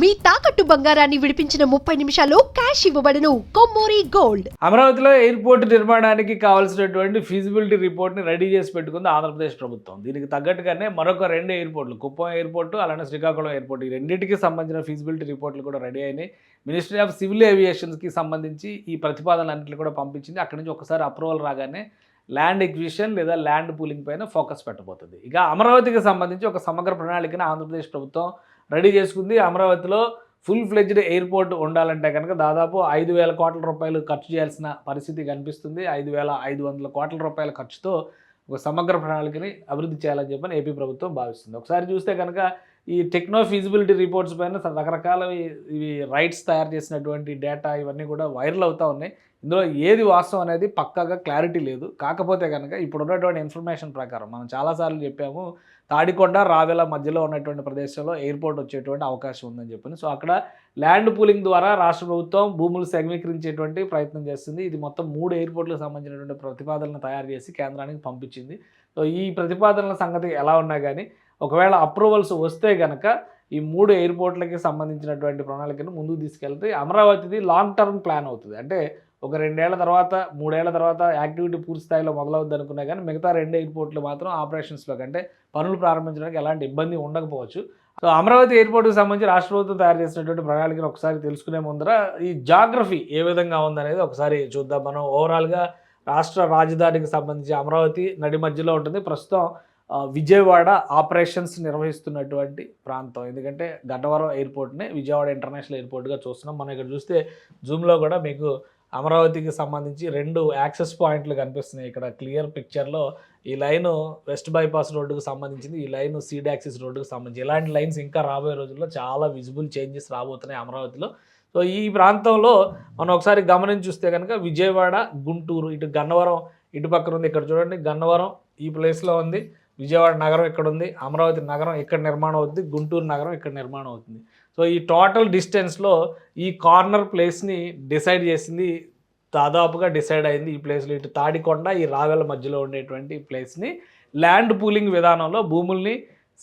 మీ తాకట్టు బంగారాన్ని విడిపించిన 30 నిమిషాల్లో క్యాష్ ఇవ్వబడును. కొమ్మూరి గోల్డ్. అమరావతిలో ఎయిర్పోర్ట్ నిర్మాణానికి కావాల్సినటువంటి ఫీజిబిలిటీ రిపోర్ట్ని రెడీ చేసి పెట్టుకుంది ఆంధ్రప్రదేశ్ ప్రభుత్వం. దీనికి తగ్గట్టుగానే మరొక 2 ఎయిర్పోర్ట్లు, కుప్పం ఎయిర్పోర్టు అలానే శ్రీకాకుళం ఎయిర్పోర్ట్, ఈ రెండింటికి సంబంధించిన ఫీజిబిలిటీ రిపోర్ట్లు కూడా రెడీ అయినాయి. మినిస్ట్రీ ఆఫ్ సివిల్ ఏవియేషన్కి సంబంధించి ఈ ప్రతిపాదనలన్నింటినీ కూడా పంపించింది. అక్కడి నుంచి ఒకసారి అప్రూవల్ రాగానే ల్యాండ్ ఎక్విజిషన్ లేదా ల్యాండ్ పూలింగ్ పైన ఫోకస్ పెట్టబోతుంది. ఇక అమరావతికి సంబంధించి ఒక సమగ్ర ప్రణాళికను ఆంధ్రప్రదేశ్ ప్రభుత్వం రెడీ చేసుకుంది. అమరావతిలో ఫుల్ ఫ్లెడ్జ్డ్ ఎయిర్పోర్ట్ ఉండాలంటే కనుక దాదాపు 5,000 కోట్ల రూపాయలు ఖర్చు చేయాల్సిన పరిస్థితి కనిపిస్తుంది. 5,500 కోట్ల రూపాయల ఖర్చుతో ఒక సమగ్ర ప్రణాళికని అభివృద్ధి చేయాలని చెప్పని ఏపీ ప్రభుత్వం భావిస్తుంది. ఒకసారి చూస్తే కనుక ఈ టెక్నో ఫీజిబిలిటీ రిపోర్ట్స్ పైన రకరకాల ఇవి రైట్స్ తయారు చేసినటువంటి డేటా ఇవన్నీ కూడా వైరల్ అవుతూ ఉన్నాయి. ఇందులో ఏది వాస్తవం అనేది పక్కాగా క్లారిటీ లేదు. కాకపోతే కనుక ఇప్పుడు ఉన్నటువంటి ఇన్ఫర్మేషన్ ప్రకారం మనం చాలాసార్లు చెప్పాము, తాడికొండ రావెల మధ్యలో ఉన్నటువంటి ప్రదేశంలో ఎయిర్పోర్ట్ వచ్చేటువంటి అవకాశం ఉందని చెప్పని. సో అక్కడ ల్యాండ్ పూలింగ్ ద్వారా రాష్ట్ర ప్రభుత్వం భూములు సమీకరించేటువంటి ప్రయత్నం చేస్తుంది. ఇది మొత్తం 3 ఎయిర్పోర్ట్లకు సంబంధించినటువంటి ప్రతిపాదనలు తయారు చేసి కేంద్రానికి పంపించింది. సో ఈ ప్రతిపాదనల సంగతి ఎలా ఉన్నా కానీ ఒకవేళ అప్రూవల్స్ వస్తే కనుక ఈ 3 ఎయిర్పోర్ట్లకి సంబంధించినటువంటి ప్రణాళికను ముందుకు తీసుకెళ్తే అమరావతిది లాంగ్ టర్మ్ ప్లాన్ అవుతుంది. అంటే ఒక 2 ఏళ్ల తర్వాత 3 ఏళ్ల తర్వాత యాక్టివిటీ పూర్తి స్థాయిలో మొదలవుద్ది అనుకున్నా కానీ మిగతా 2 ఎయిర్పోర్ట్లు మాత్రం ఆపరేషన్స్లో కంటే పనులు ప్రారంభించడానికి ఎలాంటి ఇబ్బంది ఉండకపోవచ్చు. సో అమరావతి ఎయిర్పోర్ట్కి సంబంధించి రాష్ట్ర ప్రభుత్వం తయారు చేసినటువంటి ప్రణాళికను ఒకసారి తెలుసుకునే ముందర ఈ జాగ్రఫీ ఏ విధంగా ఉందనేది ఒకసారి చూద్దాం. మనం ఓవరాల్గా రాష్ట్ర రాజధానికి సంబంధించి అమరావతి నడి మధ్యలో ఉంటుంది. ప్రస్తుతం విజయవాడ ఆపరేషన్స్ నిర్వహిస్తున్నటువంటి ప్రాంతం. ఎందుకంటే గన్నవరం ఎయిర్పోర్ట్ని విజయవాడ ఇంటర్నేషనల్ ఎయిర్పోర్ట్గా చూస్తున్నాం. మనం ఇక్కడ చూస్తే జూమ్లో కూడా మీకు అమరావతికి సంబంధించి 2 యాక్సెస్ పాయింట్లు కనిపిస్తున్నాయి. ఇక్కడ క్లియర్ పిక్చర్లో ఈ లైను వెస్ట్ బైపాస్ రోడ్డుకు సంబంధించింది, ఈ లైను సీడ్ యాక్సిస్ రోడ్డుకు సంబంధించి. ఇలాంటి లైన్స్ ఇంకా రాబోయే రోజుల్లో చాలా విజిబుల్ చేంజెస్ రాబోతున్నాయి అమరావతిలో. సో ఈ ప్రాంతంలో మనం ఒకసారి గమనించి చూస్తే కనుక విజయవాడ, గుంటూరు, ఇటు గన్నవరం ఇటు పక్కన ఉంది. ఇక్కడ చూడండి, గన్నవరం ఈ ప్లేస్లో ఉంది, విజయవాడ నగరం ఇక్కడ ఉంది, అమరావతి నగరం ఇక్కడ నిర్మాణం అవుతుంది, గుంటూరు నగరం ఇక్కడ నిర్మాణం అవుతుంది. సో ఈ టోటల్ డిస్టెన్స్లో ఈ కార్నర్ ప్లేస్ని డిసైడ్ చేసింది, దాదాపుగా డిసైడ్ అయింది ఈ ప్లేస్లో. ఇటు తాడికొండ ఈ రావెల మధ్యలో ఉండేటువంటి ప్లేస్ని ల్యాండ్ పూలింగ్ విధానంలో భూముల్ని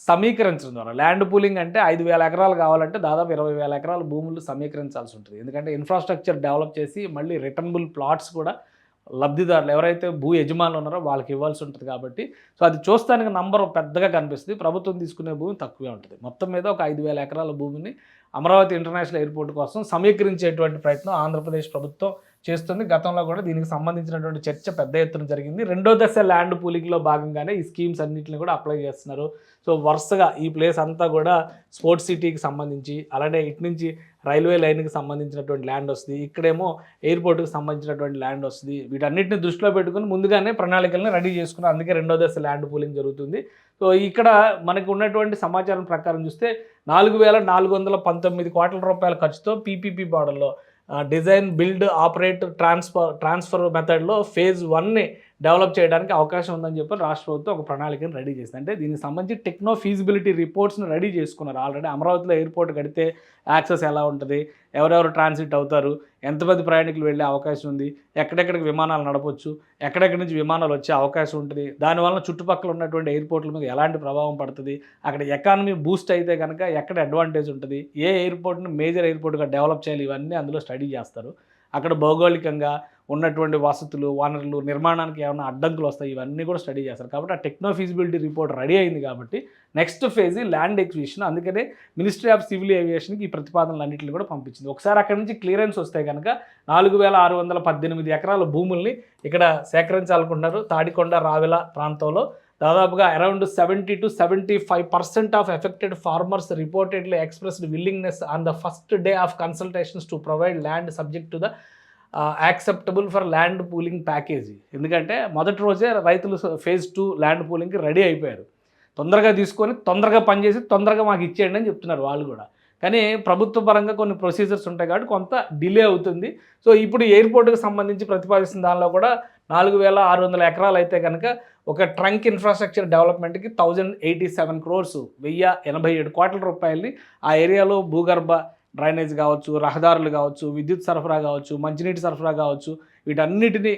సమీకరించడం ద్వారా, ల్యాండ్ పూలింగ్ అంటే 5,000 ఎకరాలు కావాలంటే దాదాపు 20,000 ఎకరాల భూములు సమీకరించాల్సి ఉంటుంది. ఎందుకంటే ఇన్ఫ్రాస్ట్రక్చర్ డెవలప్ చేసి మళ్ళీ రిటర్నబుల్ ప్లాట్స్ కూడా లబ్ధిదారులు ఎవరైతే భూ యజమానులు ఉన్నారో వాళ్ళకి ఇవ్వాల్సి ఉంటుంది. కాబట్టి సో అది చూస్తానికి నంబర్ పెద్దగా కనిపిస్తుంది, ప్రభుత్వం తీసుకునే భూమి తక్కువే ఉంటుంది. మొత్తం మీద ఒక 5,000 ఎకరాల భూమిని అమరావతి ఇంటర్నేషనల్ ఎయిర్పోర్ట్ కోసం సమీకరించేటువంటి ప్రయత్నం ఆంధ్రప్రదేశ్ ప్రభుత్వం చేస్తుంది. గతంలో కూడా దీనికి సంబంధించినటువంటి చర్చ పెద్ద ఎత్తున జరిగింది. 2వ దశ ల్యాండ్ పూలింగ్లో భాగంగానే ఈ స్కీమ్స్ అన్నింటిని కూడా అప్లై చేస్తున్నారు. సో వరుసగా ఈ ప్లేస్ అంతా కూడా స్పోర్ట్స్ సిటీకి సంబంధించి, అలానే ఇటు నుంచి రైల్వే లైన్కి సంబంధించినటువంటి ల్యాండ్ వస్తుంది, ఇక్కడేమో ఎయిర్పోర్ట్కి సంబంధించినటువంటి ల్యాండ్ వస్తుంది. వీటన్నిటిని దృష్టిలో పెట్టుకుని ముందుగానే ప్రణాళికలను రెడీ చేసుకున్నారు. అందుకే 2వ దశ ల్యాండ్ పూలింగ్ జరుగుతుంది. సో ఇక్కడ మనకు ఉన్నటువంటి సమాచారం ప్రకారం చూస్తే 4,419 కోట్ల రూపాయల ఖర్చుతో పీపీపీ మోడల్లో డిజైన్, బిల్డ్, ఆపరేట్, ట్రాన్స్ఫర్ మెథడ్లో ఫేజ్ 1ని డెవలప్ చేయడానికి అవకాశం ఉందని చెప్పి రాష్ట్ర ప్రభుత్వం ఒక ప్రణాళికను రెడీ చేసింది. అంటే దీనికి సంబంధించి టెక్నో ఫీజిబిలిటీ రిపోర్ట్స్ని రెడీ చేసుకున్నారు. ఆల్రెడీ అమరావతిలో ఎయిర్పోర్ట్ కడితే యాక్సెస్ ఎలా ఉంటుంది, ఎవరెవరు ట్రాన్సిట్ అవుతారు, ఎంతమంది ప్రయాణికులు వెళ్ళే అవకాశం ఉంది, ఎక్కడెక్కడికి విమానాలు నడపచ్చు, ఎక్కడెక్కడి నుంచి విమానాలు వచ్చే అవకాశం ఉంటుంది, దానివల్ల చుట్టుపక్కల ఉన్నటువంటి ఎయిర్పోర్ట్ల మీద ఎలాంటి ప్రభావం పడుతుంది, అక్కడ ఎకానమీ బూస్ట్ అయితే కనుక ఎక్కడ అడ్వాంటేజ్ ఉంటుంది, ఏ ఎయిర్పోర్ట్ని మేజర్ ఎయిర్పోర్ట్గా డెవలప్ చేయాలి, ఇవన్నీ అందులో స్టడీ చేస్తారు. అక్కడ భౌగోళికంగా ఉన్నటువంటి వసతులు, వనరులు, నిర్మాణానికి ఏమైనా అడ్డంకులు వస్తాయి, ఇవన్నీ కూడా స్టడీ చేస్తారు. కాబట్టి ఆ టెక్నో ఫీజిబిలిటీ రిపోర్ట్ రెడీ అయింది కాబట్టి నెక్స్ట్ ఫేజ్ ల్యాండ్ ఎక్విజిషన్. అందుకనే మినిస్ట్రీ ఆఫ్ సివిల్ ఏవియేషన్కి ఈ ప్రతిపాదనలు అన్నింటినీ కూడా పంపించింది. ఒకసారి అక్కడి నుంచి క్లియరెన్స్ వస్తే కనుక 4,618 ఎకరాల భూముల్ని ఇక్కడ సేకరించాలనుకుంటున్నారు. తాడికొండ, రావెల ప్రాంతంలో దాదాపుగా around 70 to 75% of affected farmers reportedly expressed willingness on the first day of consultations to provide land subject to the acceptable for land pooling package. ఎందుకంటే మొదటి రోజే రైతులు ఫేజ్ 2 ల్యాండ్ పూలింగ్కి రెడీ అయిపోయారు. తొందరగా తీసుకొని తొందరగా పనిచేసి తొందరగా మాకు ఇచ్చేయండి అని చెప్తున్నారు వాళ్ళు కూడా. కానీ ప్రభుత్వ పరంగా కొన్ని ప్రొసీజర్స్ ఉంటాయి కాబట్టి కొంత డిలే అవుతుంది. సో ఇప్పుడు ఎయిర్పోర్ట్కి సంబంధించి ప్రతిపాదిస్తున్న దానిలో కూడా 4,600 ఎకరాలు అయితే కనుక ఒక ట్రంక్ ఇన్ఫ్రాస్ట్రక్చర్ డెవలప్మెంట్కి 1,087 crores 1,087 కోట్ల రూపాయలని ఆ ఏరియాలో భూగర్భ డ్రైనేజ్ కావచ్చు, రహదారులు కావచ్చు, విద్యుత్ సరఫరా కావచ్చు, మంచినీటి సరఫరా కావచ్చు, వీటన్నిటిని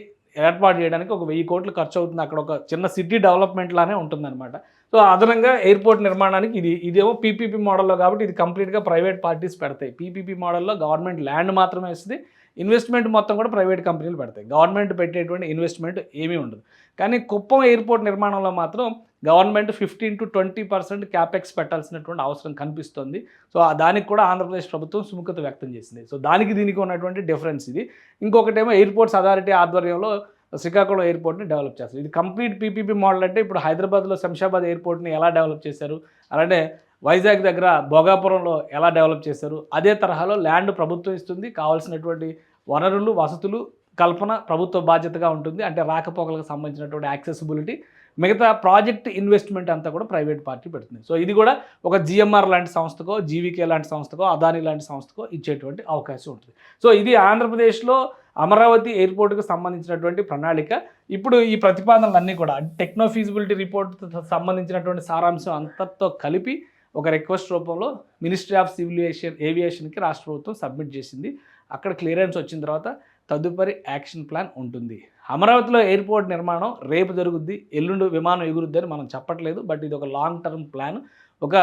ఏర్పాటు చేయడానికి ఒక 1,000 కోట్లు ఖర్చు అవుతుంది. అక్కడ ఒక చిన్న సిటీ డెవలప్మెంట్ లానే ఉంటుందన్నమాట. సో అదనంగా ఎయిర్పోర్ట్ నిర్మాణానికి ఇదేమో పీపీపీ మోడల్లో కాబట్టి ఇది కంప్లీట్గా ప్రైవేట్ పార్టీస్ పెడతాయి. పీపీపీ మోడల్లో గవర్నమెంట్ ల్యాండ్ మాత్రమే ఇస్తుంది, ఇన్వెస్ట్మెంట్ మొత్తం కూడా ప్రైవేట్ కంపెనీలు పెడతాయి. గవర్నమెంట్ పెట్టేటువంటి ఇన్వెస్ట్మెంట్ ఏమీ ఉండదు. కానీ కుప్పం ఎయిర్పోర్ట్ నిర్మాణంలో మాత్రం గవర్నమెంట్ 15-20% క్యాపెక్స్ పెట్టాల్సినటువంటి అవసరం కనిపిస్తుంది. సో దానికి కూడా ఆంధ్రప్రదేశ్ ప్రభుత్వం సుముఖత వ్యక్తం చేసింది. సో దీనికి ఉన్నటువంటి డిఫరెన్స్ ఇది. ఇంకొకటేమో ఎయిర్పోర్ట్స్ అథారిటీ ఆధ్వర్యంలో శ్రీకాకుళం ఎయిర్పోర్ట్ని డెవలప్ చేస్తారు. ఇది కంప్లీట్ పీపీపీ మోడల్. అంటే ఇప్పుడు హైదరాబాద్లో శంషాబాద్ ఎయిర్పోర్ట్ని ఎలా డెవలప్ చేశారు, అలానే వైజాగ్ దగ్గర భోగాపురంలో ఎలా డెవలప్ చేశారు, అదే తరహాలో ల్యాండ్ ప్రభుత్వం ఇస్తుంది, కావాల్సినటువంటి వనరులు వసతులు కల్పన ప్రభుత్వ బాధ్యతగా ఉంటుంది. అంటే రాకపోకలకు సంబంధించినటువంటి యాక్సెసిబిలిటీ, మిగతా ప్రాజెక్ట్ ఇన్వెస్ట్మెంట్ అంతా కూడా ప్రైవేట్ పార్టీ పెడుతుంది. సో ఇది కూడా ఒక జిఎంఆర్ లాంటి సంస్థకో, జీవీకే లాంటి సంస్థకో, అదానీ లాంటి సంస్థకో ఇచ్చేటువంటి అవకాశం ఉంటుంది. సో ఇది ఆంధ్రప్రదేశ్లో అమరావతి ఎయిర్పోర్ట్కి సంబంధించినటువంటి ప్రణాళిక. ఇప్పుడు ఈ ప్రతిపాదనలన్నీ కూడా టెక్నో ఫీజిబిలిటీ రిపోర్ట్ సంబంధించినటువంటి సారాంశం అంతటితో కలిపి ఒక రిక్వెస్ట్ రూపంలో మినిస్ట్రీ ఆఫ్ సివిల్ ఏవియేషన్కి రాష్ట్ర ప్రభుత్వం సబ్మిట్ చేసింది. అక్కడ క్లియరెన్స్ వచ్చిన తర్వాత తదుపరి యాక్షన్ ప్లాన్ ఉంటుంది. అమరావతిలో ఎయిర్పోర్ట్ నిర్మాణం రేపు జరుగుద్ది, ఎల్లుండి విమానం ఎగురుద్ది అని మనం చెప్పట్లేదు. బట్ ఇది ఒక లాంగ్ టర్మ్ ప్లాన్. ఒక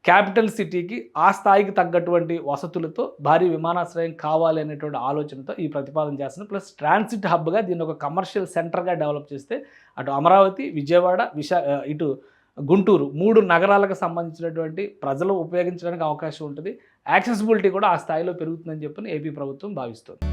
క్యాపిటల్ సిటీకి ఆ స్థాయికి తగ్గటువంటి వసతులతో భారీ విమానాశ్రయం కావాలి అనేటువంటి ఆలోచనతో ఈ ప్రతిపాదన చేస్తుంది. ప్లస్ ట్రాన్సిట్ హబ్గా దీన్ని ఒక కమర్షియల్ సెంటర్గా డెవలప్ చేస్తే అటు అమరావతి, విజయవాడ, ఇటు గుంటూరు 3 నగరాలకు సంబంధించినటువంటి ప్రజలు ఉపయోగించడానికి అవకాశం ఉంటుంది. యాక్సెసిబిలిటీ కూడా ఆ స్థాయిలో పెరుగుతుందని చెప్పి ఏపీ ప్రభుత్వం భావిస్తుంది.